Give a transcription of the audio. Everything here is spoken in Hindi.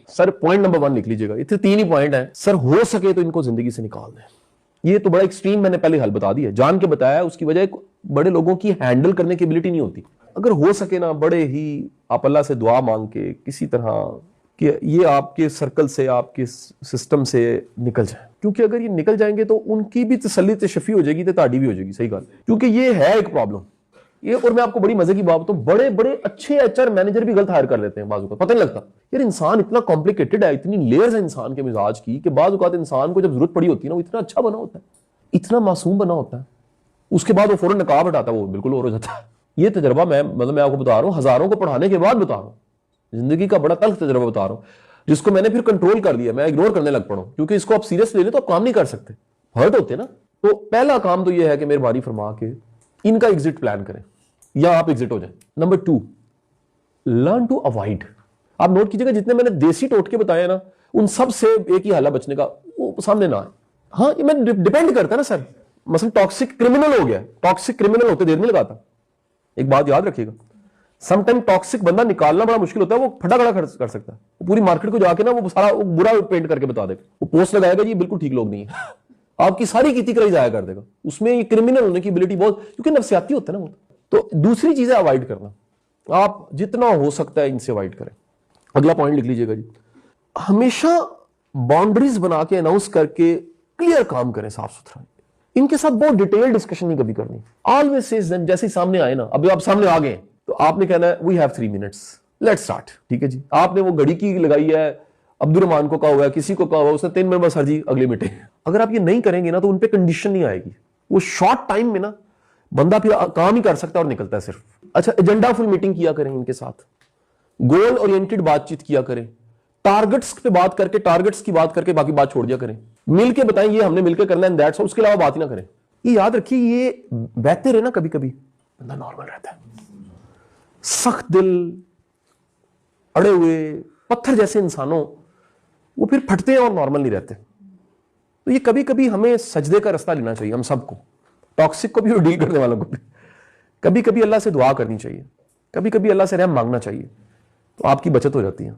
सर पॉइंट नंबर 1 लिख लीजिएगा, इतने 3 ही पॉइंट हैं सर। हो सके तो इनको जिंदगी से निकाल दें। ये तो बड़ा एक्सट्रीम मैंने पहले हल बता दिया, जान के बताया। उसकी वजह बड़े लोगों की हैंडल करने की एबिलिटी नहीं होती। अगर हो सके ना, बड़े ही आप अल्लाह से दुआ मांग के किसी तरह कि ये आपके सर्कल से, आपके सिस्टम से निकल जाए, क्योंकि अगर ये निकल जाएंगे तो उनकी भी तसल्ली तशफी हो जाएगी, तो ताड़ी भी हो जाएगी। सही गल, क्योंकि ये है एक प्रॉब्लम ये। और मैं आपको बड़ी मजे की बात बताऊं, बड़े बड़े अच्छे एचआर मैनेजर भी गलत हायर कर लेते हैं बाजू का, पता नहीं लगता। यार इंसान इतना कॉम्प्लिकेटेड है, इतनी लेयर्स है इंसान के मिजाज की, कि बाजू का इंसान को जब जरूरत पड़ी होती है ना, वो इतना अच्छा बना होता है, इतना मासूम बना होता है, उसके बाद वो फौरन नकाब हटाता है, वो बिल्कुल और हो जाता है। ये तजर्बा मैं आपको बता रहा हूँ, हजारों को पढ़ाने के बाद बता रहा हूँ, जिंदगी का बड़ा तल्ख तजर्बा बता रहा हूँ, जिसको मैंने फिर कंट्रोल कर लिया। मैं इग्नोर करने लग पड़ा, क्योंकि इसको आप सीरियस ले ले तो आप काम नहीं कर सकते, हर्ट होते ना। तो पहला काम तो यह है कि मेहरबानी फरमा के इनका एग्जिट प्लान करें, या आप एग्जिट हो जाए। Number 2, learn to avoid. आप नोट कीजिएगा, जितने मैंने देसी टोटके बताए ना, उन सब से एक ही हाला बचने का, वो सामने ना आए। हाँ, ये मैं डिपेंड करता है ना सर। मसलन टॉक्सिक क्रिमिनल हो गया, टॉक्सिक क्रिमिनल होते देर नहीं लगाता। एक बात याद रखिएगा, समटाइम टॉक्सिक बंदा निकालना बड़ा मुश्किल होता है, वो फटाखड़ा कर सकता है। वो पूरी मार्केट को जाके ना वो सारा वो बुरा पेंट करके बता देगा, वो पोस्ट लगाएगा जी बिल्कुल ठीक लोग नहीं है, आपकी सारी खेती कराई जाया कर देगा। उसमें ये क्रिमिनल होने की एबिलिटी बहुत, क्योंकि नफसियाती होता है ना वो। तो दूसरी चीजें अवॉइड करना, आप जितना हो सकता है इनसे अवॉइड करें। अगला पॉइंट लिख लीजिएगा जी, हमेशा बाउंड्रीज बना के अनाउंस करके क्लियर काम करें, साफ सुथरा। इनके साथ बहुत डिटेल डिस्कशन नहीं कभी करनी। ऑलवेज से जैसे ही सामने आए ना, अभी आप सामने आ गए तो आपने कहना है we have 3 minutes, let's start. ठीक है जी, आपने वो घड़ी की लगाई है, अब्दुल रहमान को कहा हुआ है, किसी को कहा हुआ, उसने 3 मिनट बस सर जी अगली मीटिंग। अगर आप ये नहीं करेंगे ना, तो उन पे कंडीशन नहीं आएगी। वो शॉर्ट टाइम में ना बंदा फिर काम ही कर सकता है और निकलता है सिर्फ। अच्छा, एजेंडा फुल मीटिंग किया करें इनके साथ, गोल ओरिएंटेड बातचीत किया करें, टारगेट्स पे बात करके, टारगेट्स की बात करके बाकी बात छोड़ दिया करें। मिलके बताएं ये हमने मिलकर करना है, दैट्स ऑल, उसके अलावा बात ही ना करें। ये याद रखिए, ये बेहतर है ना, कभी कभी बंदा नॉर्मल रहता है। सख्त दिल, अड़े हुए पत्थर जैसे इंसानों, वो फिर फटते हैं और नॉर्मल नहीं रहते। तो ये कभी कभी हमें सजदे का रास्ता लेना चाहिए, हम सबको, टॉक्सिक को भी और डील करने वालों को भी। कभी कभी अल्लाह से दुआ करनी चाहिए, कभी कभी अल्लाह से रहम मांगना चाहिए, तो आपकी बचत हो जाती है।